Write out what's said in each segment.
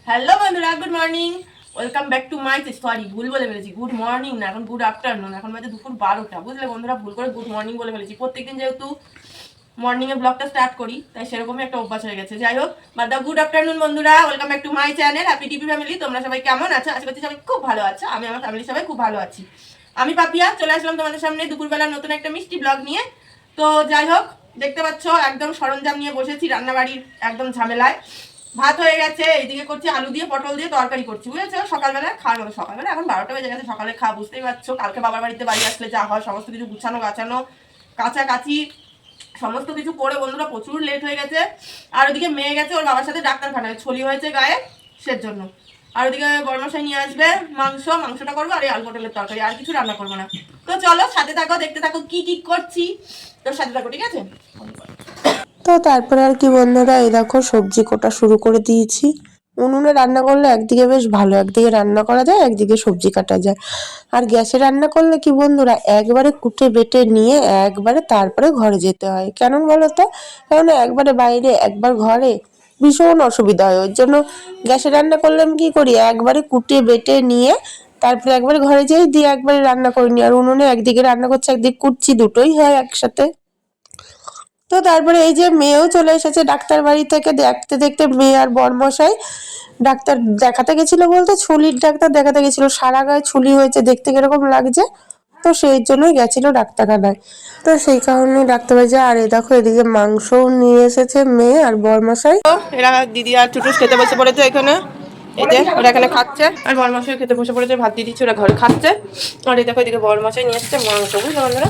Hello বন্ধুরা, good morning. Welcome back to my sorry ভুল বলে ফেলেছি, গুড মর্নিং না, এখন গুড আফটারনুন। এখন বাজে দুপুর 12টা, বুঝলে বন্ধুরা, ভুল করে গুড মর্নিং বলে ফেলেছি। প্রত্যেকদিন যেহেতু মর্নিংয়ে ব্লগটা স্টার্ট করি, তাই সেরকমই একটা অভ্যাস হয়ে গেছে। যাই হোক, বাদ দাও, গুড আফটারনুন বন্ধুরা, welcome back to my channel happy টিপি ফ্যামিলি। তোমরা সবাই কেমন আছো? আশা করছি সবাই খুব ভালো আছো। আমি আমার ফ্যামিলি সবাই খুব ভালো আছি। আমি পাপিয়া চলে আসলাম তোমাদের সামনে দুপুরবেলা নতুন একটা মিষ্টি ব্লগ নিয়ে। তো যাই হোক, দেখতে পাচ্ছ একদম সরঞ্জাম নিয়ে বসেছি রান্নাবাড়ির একদম ঝামেলায়। ভাত হয়ে গেছে, এইদিকে করছি আলু দিয়ে পটল দিয়ে তরকারি করছি, বুঝেছো? সকালবেলা খাওয়ার মতো, সকালবেলা এখন 12টা বেজে গেছে, সকালে খাওয়া বুঝতেই পারছো। কালকে বাবার বাড়িতে বাড়ি আসলে যা হয় সমস্ত কিছু গুছানো গাছানো কাছাকাছি সমস্ত কিছু করে বন্ধুরা প্রচুর লেট হয়ে গেছে। আর ওদিকে মেয়ে গেছে ওর বাবার সাথে ডাক্তারখানায়, ছলি হয়েছে গায়ে, সের জন্য। আর ওদিকে বড়মশাই নিয়ে আসবে মাংসটা করবো, আর এই আলু পটলের তরকারি, আর কিছু রান্না করবো না। তো চলো সাথে থাকো, দেখতে থাকো কি কি করছি, তোর সাথে থাকো, ঠিক আছে? তো তারপরে আর কি বন্ধুরা, এই দেখো সবজি কোটা শুরু করে দিয়েছি। উনুনে রান্না করলে একদিকে বেশ ভালো, একদিকে রান্না করা যায়, একদিকে সবজি কাটা যায়। আর গ্যাসে রান্না করলে কি বন্ধুরা, একবারে কুটে বেটে নিয়ে একবারে তারপরে ঘরে যেতে হয়। কেন বলো তো? কারণ একবারে বাইরে একবার ঘরে ভীষণ অসুবিধা হয়। ওই জন্য গ্যাসে রান্না করলে আমি কি করি, একবারে কুটে বেটে নিয়ে তারপরে একবারে ঘরে যাই, দিয়ে একবারে রান্না করে নিই। আর উনুনে একদিকে রান্না করছি, একদিকে কুটছি, দুটোই হয় একসাথে। তো তারপরে এই যে মেয়েও চলে এসেছে ডাক্তার বাড়ি থেকে। দেখতে দেখতে মেয়ে আর বরমশাই ডাক্তার দেখাতে গেছিল, বলতে ছুলির ডাক্তার দেখাতে গেছিল। সারা গায়ে ছুলি হয়েছে, দেখতে কিরকম লাগছে, তো সেই জন্যই গেছিল ডাক্তারখানায়। তো সেই কারণে ডাক্তার বাড়ি। আর এই দেখো এদিকে মাংসও নিয়ে এসেছে মেয়ে আর বরমশাই। এরা দিদি আর টুটুস খেতে বসে পড়েছে এখানে। এই যে ওরা এখানে খাচ্ছে, আর বরমশাই খেতে বসে পড়েছে, ভাত দিয়ে দিচ্ছে, ওরা ঘরে খাচ্ছে। আর এই দেখো এদিকে বরমশাই নিয়ে এসছে মাংস, বুঝলো বন্ধুরা?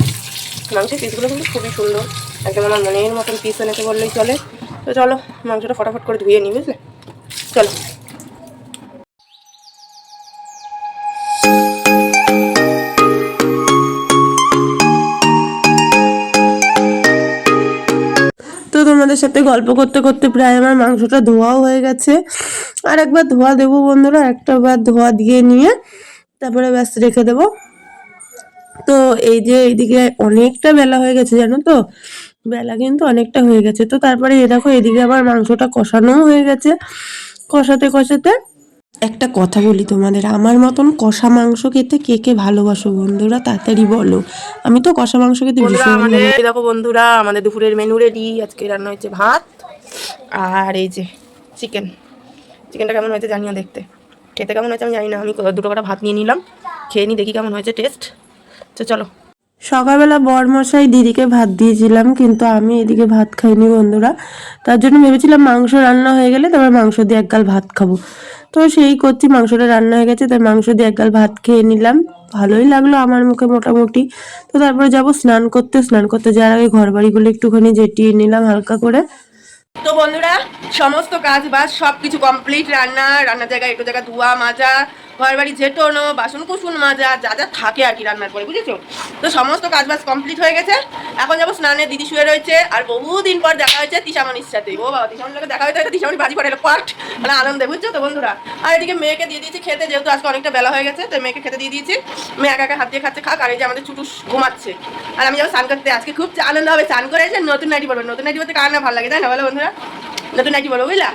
মাংসের পিসগুলো কিন্তু খুবই সুন্দর, একদম আমার মনের মতন পিস এনেছে বললেই চলে। তো চলো মাংসটা ফটাফট করে ধুয়ে নিই, বুঝলে? চলো। তো তোমাদের সাথে গল্প করতে করতে প্রায় আমার মাংসটা ধোয়াও হয়ে গেছে। আর একবার ধোয়া দেবো বন্ধুরা, একটা বার ধোয়া দিয়ে নিয়ে তারপরে ব্যাস রেখে দেবো। তো এই যে এইদিকে অনেকটা বেলা হয়ে গেছে, জানো তো, বেলা কিন্তু অনেকটা হয়ে গেছে। তো তারপরে এ দেখো এদিকে আবার মাংসটা কষানোও হয়ে গেছে। কষাতে কষাতে একটা কথা বলি তোমাদের, আমার মতন কষা মাংস খেতে কে কে ভালোবাসো বন্ধুরা, তাড়াতাড়ি বলো। আমি তো কষা মাংস খেতে বন্ধুরা ভীষণ আমাদের ভালো। দেখো বন্ধুরা, আমাদের দুপুরের মেনু রেডি। আজকে রান্না হয়েছে ভাত আর এই যে চিকেনটা কেমন হয়েছে জানিও, দেখতে খেতে কেমন হয়েছে আমি জানি না। আমি দুটো কটা ভাত নিয়ে নিলাম, খেয়ে নিই, দেখি কেমন হয়েছে টেস্ট। তো চলো। সকালবেলা বরমশাই দিদিকে ভাত দিয়েছিলাম, কিন্তু আমি এদিকে ভাত খাইনি বন্ধুরা। তার জন্য ভেবেছিলাম মাংস রান্না হয়ে গেলে তারপর মাংস দিয়ে এক গাল ভাত খাবো। তো সেই করছি, মাংসটা রান্না হয়ে গেছে, তাই মাংস দিয়ে এক গাল ভাত খেয়ে নিলাম। ভালোই লাগলো আমার মুখে মোটামুটি। তো তারপরে যাব স্নান করতে। স্নান করতে যাওয়ার আগে ঘর বাড়িগুলো একটুখানি ঝেঁটিয়ে নিলাম হালকা করে। তো বন্ধুরা সমস্ত কাজ বাজ সব কিছু কমপ্লিট, রান্নার জায়গায় একটু জায়গা ধোয়া মাজা, ঘর বাড়ি ঝেঁটোনো, বাসন কুসুন মাজা, যা যা থাকে আর কি রান্নার পরে, বুঝেছো? তো সমস্ত কাজ বাজ কমপ্লিট হয়ে গেছে। এখন যাবো স্নানে, দিদি শুয়ে রয়েছে। আর বহুদিন পর দেখা হয়েছে তিশামণির সাথে। ও বাবা, তিশামণির লোকে দেখা হয়েছে, তিশামণি বাজি পড়ে পাট, মানে আনন্দে, বুঝছো তো বন্ধুরা? আর এদিকে মেয়েকে দিয়ে দিয়েছি খেতে, যেহেতু আজকে অনেকটা বেলা হয়ে গেছে, তো মেয়েকে খেতে দিয়ে দিয়েছি। মেয়ে একা একা হাত দিয়ে খাচ্ছে, খাক। আর এই যে আমাদের ছুটুস ঘুমাচ্ছে। আর আমি যাবো স্নান করতে, আজকে খুব আনন্দ হবে। স্নান করে এসে নতুন নাইটি পড়বে, নতুন নাইটি পড়তে কার না ভালো লাগে, তাই না বলো বন্ধুরা? নতুন নাইটি বলো, বুঝলা?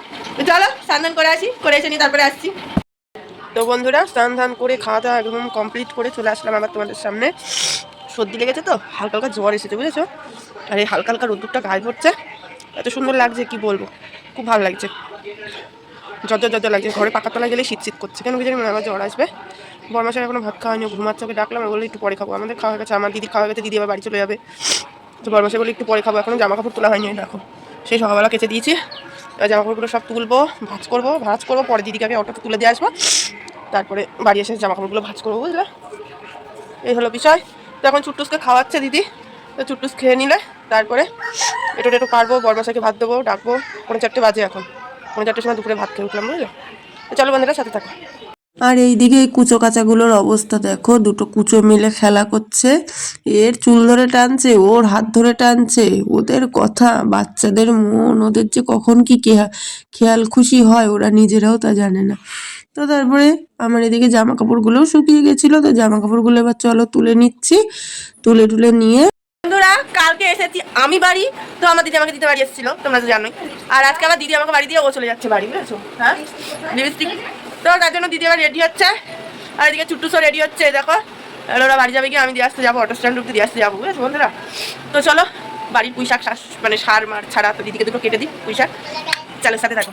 চলো স্নান করে আসি, করে এসে নিয়ে তারপরে আসছি। তো বন্ধুরা স্নান ধান করে খাওয়া দাওয়া একদম কমপ্লিট করে চলে আসলাম আবার তোমাদের সামনে। সর্দি লেগেছে তো, হালকা হালকা জ্বর এসেছে, বুঝেছো? আর এই হালকা হালকা রোদ্দুরটা গায়ে পড়ছে, এত সুন্দর লাগছে কি বলবো, খুব ভালো লাগছে। জ্বর লাগছে, ঘরে পাকা তলায় গেলে শীত শীত করছে, কেন কি জানি আমার জ্বর আসবে। বরমাসের এখনো ভাত খাওয়ানি, ঘুমাচ্ছে, ওকে ডাকলাম, বলে একটু পরে খাবো। আমাদের খাওয়া হয়ে গেছে, আমার দিদি খাওয়া হয়ে গেছে, দিদি আবার বাড়ি চলে যাবে। তো বরমাসে বলে একটু পরে খাবো, এখনো জামা কাপড় তোলা হয়নি, দেখো সেই সকালবেলা কেচে দিয়েছি। জামা কাপড়গুলো সব তুলবো, ভাঁজ করবো, পরে দিদিকে আগে অটোতে তুলে দিয়ে আসবো, তারপরে বাড়ি এসে জামা কাপড়গুলো ভাঁজ করবো, বুঝলে? এই হলো বিষয়। তো এখন চুট্টুসকে খাওয়াচ্ছে দিদি, তো চুট্টুস খেয়ে নিলে তারপরে একটু পারবো, বরমাসাকে ভাত দেবো, ডাকবো। 4:45 বাজে এখন, 4:45 সময় দুপুরে ভাত খেয়ে উঠলাম, বুঝলে? তো চলো বন্ধুরা সাথে থাকো। আর এইদিকে এই কুচো কাচাগুলোর অবস্থা দেখো, দুটো কুচো মিলে খেলা করছে। এর চুল ধরে টানছে, ওর হাত ধরে টানছে। ওদের কথা, বাচ্চাদের মন, ওদের যে কখন কি খেয়াল খুশি হয় ওরা নিজেরাও তা জানে না। তো তারপরে আমার এদিকে জামা কাপড়গুলোও শুকিয়ে গেছিল, তো জামা কাপড়গুলো এবার চলো তুলে নিচ্ছি। তুলে নিয়ে বন্ধুরা কালকে এসেছি আমি বাড়ি, তো আমার দিদি আমাকে দিতে বাড়ি এসেছিল, তোমরা তো জানোই। আর আজকে আবার দিদি আমাকে বাড়ি দিয়ে ও চলে যাচ্ছে বাড়ি, বুঝেছো? হ্যাঁ, লিপস্টিক। তো তার জন্য দিদি আবার রেডি হচ্ছে, আর এদিকে চুট্টুসও রেডি হচ্ছে। দেখো ওরা বাড়ি যাবে গিয়ে, আমি দিয়ে আসতে যাবো, অটো স্ট্যান্ড অব্দি দিয়ে আসতে যাবো, বুঝেছো বন্ধুরা? তো চলো বাড়ির পুঁই শাক মানে সার মার ছাড়া, তো দিদিকে দুটো কেটে দিই পুঁই শাক। চালের সাথে থাকো।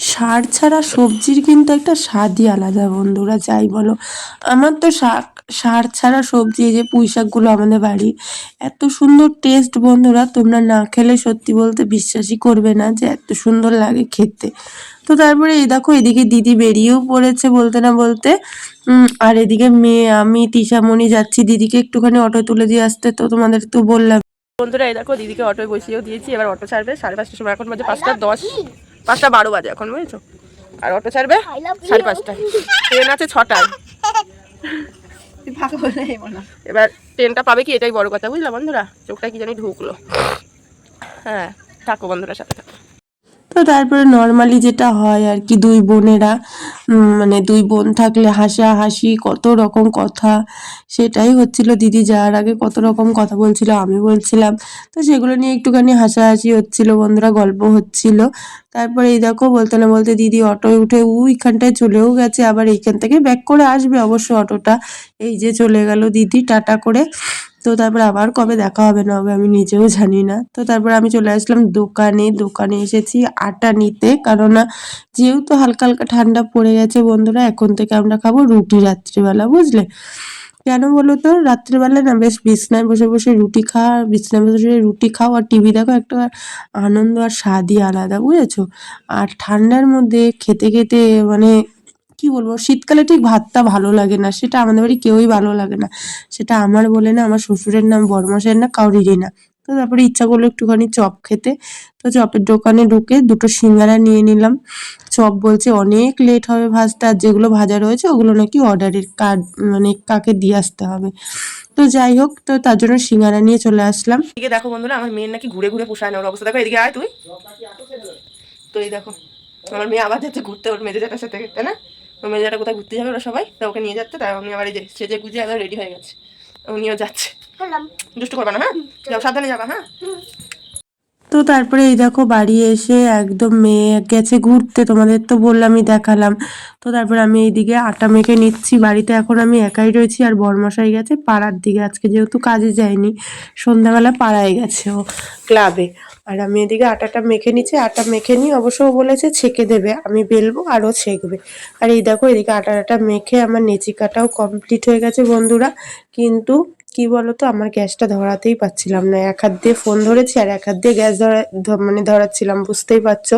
সার ছাড়া সবজির কিন্তু একটা স্বাদই আলাদা বন্ধুরা, যাই বলো। আমার তো সার ছাড়া সবজি, এই যে পুঁই শাকগুলো আমাদের বাড়ি, এত সুন্দর টেস্ট বন্ধুরা, তোমরা না খেলে সত্যি বলতে বিশ্বাসই করবে না যে এত সুন্দর লাগে খেতে। তো তারপরে এই দেখো এদিকে দিদি বেরিয়েও পড়েছে বলতে না বলতে। আর এদিকে মেয়ে, আমি, তিশামণি যাচ্ছি দিদিকে একটুখানি অটো তুলে দিয়ে আসতে, তো তোমাদের তো বললাম। বন্ধুরা এই দেখো দিদিকে অটোয় বসিয়েও দিয়েছি, এবার অটো ছাড়বে 5:30টার সময়, এখন বাজে 5:10, 5:12 বাজে এখন, বুঝেছো? আর অটো ছাড়বে 5:30টায়, ট্রেন আছে 6টায়। এবার ট্রেনটা পাবে কি এটাই বড় কথা, বুঝলা বন্ধুরা? চোখটা কি জানি ঢুকলো। হ্যাঁ, থাকো বন্ধুরা, সাথে থাকো। তো তারপরে নর্মালি যেটা হয় আর কি, দুই বোনেরা মানে দুই বোন থাকলে হাসাহাসি কত রকম কথা, সেটাই হচ্ছিল। দিদি যাওয়ার আগে কত রকম কথা বলছিল, আমি বলছিলাম, তো সেগুলো নিয়ে একটুখানি হাসাহাসি হচ্ছিল বন্ধুরা, গল্প হচ্ছিল। তারপরে এই দেখো বলতে না বলতে দিদি অটোয় উঠে ওইখানটায় চলেও গেছে, আবার এইখান থেকে ব্যাক করে আসবে অবশ্য অটোটা। এই যে চলে গেল দিদি টাটা করে। তো তারপর আবার কবে দেখা হবে না হবে আমি নিজেও জানি না। তো তারপর আমি চলে আসলাম দোকানে এসেছি আটা নিতে, কারণ যেহেতু হালকা হালকা ঠান্ডা পড়ে গেছে বন্ধুরা, এখন থেকে আমরা খাবো রুটি রাত্রিবেলা, বুঝলে? কেন বলো তো, রাত্রিবেলা না বেশ বিছনায় বসে বসে রুটি খাওয়া, বিছনায় বসে বসে রুটি খাও আর টিভি দেখো, একটা আনন্দ আর স্বাদই আলাদা, বুঝেছো? আর ঠান্ডার মধ্যে খেতে খেতে মানে কি বলবো, শীতকালে ঠিক ভাতটা ভালো লাগে না, সেটা আমাদের বাড়ি কেউই ভালো লাগে না। সেটা আমার বলে না, আমার শ্বশুরের নাম, বড়মশাইয়ের না, কাউরিরই না। তো তারপরে ইচ্ছা করলো একটুখানি চপ খেতে, তো চপের দোকানে ঢুকে দুটো সিঙ্গারা নিয়ে নিলাম। চপ বলছে অনেক লেট হবে ভাজতে, আর যেগুলো ভাজা রয়েছে ওগুলো নাকি অর্ডারের কার্ড, মানে কাকে দিয়ে আসতে হবে। তো যাই হোক, তো তার জন্য সিঙ্গারা নিয়ে চলে আসলাম। এদিকে দেখো বন্ধুরা, আমার মেয়ের নাকি ঘুরে ঘুরে পোষায় না, ওর অবস্থা দেখো। এদিকে আয় তুই। তো এই দেখো আমার মেয়ে আবার যাচ্ছে ঘুরতে ওর মেজেটার সাথে, তাই না? ওর মেজেটা কোথায় ঘুরতে যাবে ওরা সবাই, তা ওকে নিয়ে যাচ্ছে, তাই আমি আবার এই যে সেজে গুজে একদম রেডি হয়ে গেছে, উনিও যাচ্ছে। দুষ্টু করবা না, হ্যাঁ? যাও, সাবধানে যাবা, হ্যাঁ? তো তারপরে এই দেখো বাড়ি এসে একদম মেয়ে গেছে ঘুরতে, তোমাদের তো বললামই, দেখালাম। তো তারপরে আমি এইদিকে আটা মেখে নিচ্ছি, বাড়িতে এখন আমি একাই রয়েছি, আর বরমশাই গেছে পাড়ার দিকে, আজকে যেহেতু কাজে যায়নি, সন্ধ্যাবেলা পাড়ায় গেছে ও ক্লাবে। আর আমি এদিকে আটাটা মেখে নিচ্ছি, আটা মেখে নিই, অবশ্য ও বলেছে ছেঁকে দেবে, আমি বেলবো আরও ছেঁকবে। আর এই দেখো এদিকে আটাটা মেখে আমার নেচি কাটাও কমপ্লিট হয়ে গেছে বন্ধুরা। কিন্তু কি বলতো, আমার গ্যাসটা ধরাতেই পাচ্ছিলাম না, এক হাত দিয়ে ফোন ধরেছি আর এক হাত দিয়ে গ্যাস মানে ধরাচ্ছিলাম, বুঝতেই পারছো।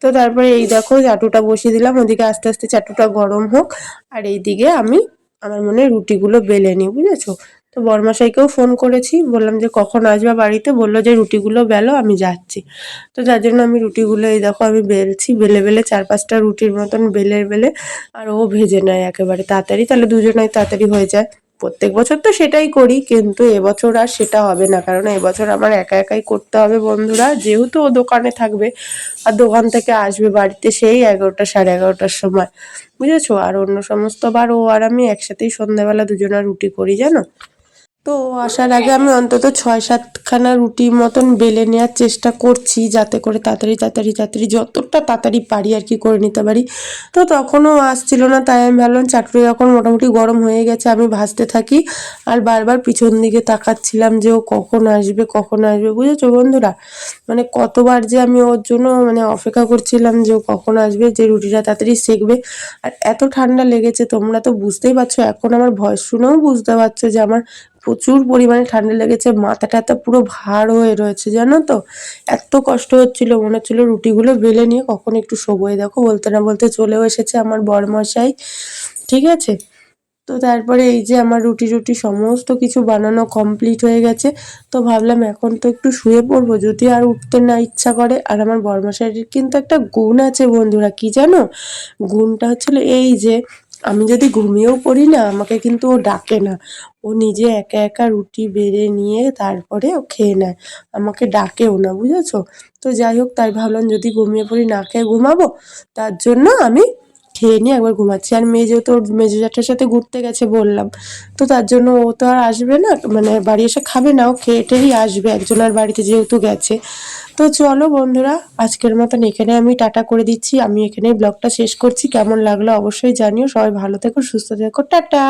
তো তারপরে এই দেখো চাটুটা বসিয়ে দিলাম, ওদিকে আস্তে আস্তে চাটুটা গরম হোক, আর এইদিকে আমি আমার মনে হয় রুটিগুলো বেলে নিই, বুঝেছো? তো বরমাশাইকেও ফোন করেছি, বললাম যে কখন আসবে বাড়িতে, বললো যে রুটিগুলো বেলো, আমি যাচ্ছি। তো যার জন্য আমি রুটিগুলো এই দেখো আমি বেলছি, বেলে বেলে 4-5টা রুটির মতন বেলে বেলে, আর ও ভেজে নেয় একেবারে তাড়াতাড়ি, তাহলে দুজনাই তাড়াতাড়ি হয়ে যায়। প্রত্যেক বছর তো সেটাই করি, কিন্তু এবছর আর সেটা হবে না, কারণ এবছর আমার একা একাই করতে হবে বন্ধুরা, যেহেতু ও দোকানে থাকবে আর দোকান থেকে আসবে বাড়িতে সেই 11টা 11:30টার সময়, বুঝেছো? আর অন্য সমস্ত বার ও আর আমি একসাথেই সন্ধ্যাবেলা দুজনা রুটি করি, জানো। তো আসার আগে আমি অন্তত 6-7খানা রুটির মতন বেলে নেওয়ার চেষ্টা করছি, যাতে করে তাড়াতাড়ি তাড়াতাড়ি তাড়াতাড়ি যতটা তাড়াতাড়ি পারি আর কি করে নিতে পারি। তো তখনও আসছিল না, তাই আমি ভাবলাম চাটুরি যখন মোটামুটি গরম হয়ে গেছে আমি ভাজতে থাকি, আর বারবার পিছন দিকে তাকাচ্ছিলাম যে ও কখন আসবে কখন আসবে, বুঝেছো বন্ধুরা? মানে কতবার যে আমি ওর জন্য মানে অপেক্ষা করছিলাম যে ও কখন আসবে, যে রুটিটা তাড়াতাড়ি সেঁকবে। আর এত ঠান্ডা লেগেছে, তোমরা তো বুঝতেই পারছো, এখন আমার ভয়েস শুনেও বুঝতে পারছো যে আমার প্রচুর পরিমাণে ঠান্ডা লেগেছে, মাথা টাথা পুরো ভার হয়ে রয়েছে, জানো তো। এত কষ্ট হচ্ছিল, মনে হচ্ছিল রুটিগুলো বেলে নিয়ে কখন একটু শোবো। এই দেখো বলতে না বলতে চলেও এসেছে আমার বরমশাই, ঠিক আছে। তো তারপরে এই যে আমার রুটি রুটি সমস্ত কিছু বানানো কমপ্লিট হয়ে গেছে। তো ভাবলাম এখন তো একটু শুয়ে পড়বো, যদি আর উঠতে না ইচ্ছা করে। আর আমার বরমশাইয়ের কিন্তু একটা গুণ আছে বন্ধুরা, কি জানো? গুণটা হচ্ছিল এই যে আমি যদি ঘুমিয়েও পড়ি না, আমাকে কিন্তু ও ডাকে না, ও নিজে একা একা রুটি বেড়ে নিয়ে তারপরে ও খেয়ে নেয়, আমাকে ডাকেও না, বুঝেছো? তো যাই হোক, তাই ভাবলাম যদি ঘুমিয়ে পড়ি না খেয়ে ঘুমাবো, তার জন্য আমি খেয়ে নিয়ে একবার ঘুমাচ্ছি। আর মেয়ে যেহেতু ওর মেজো জ্যাঠার সাথে ঘুরতে গেছে বললাম, তো তার জন্য ও তো আর আসবে না, মানে বাড়ি এসে খাবে না, ও খেয়ে টেয়েই আসবে, একজনের বাড়িতে যেহেতু গেছে। তো চলো বন্ধুরা, আজকের মতন এখানে আমি টাটা করে দিচ্ছি। আমি এখানে ব্লগটা শেষ করছি। কেমন লাগলো অবশ্যই জানিও। সবাই ভালো থেকো, সুস্থ থেকো, টাটা।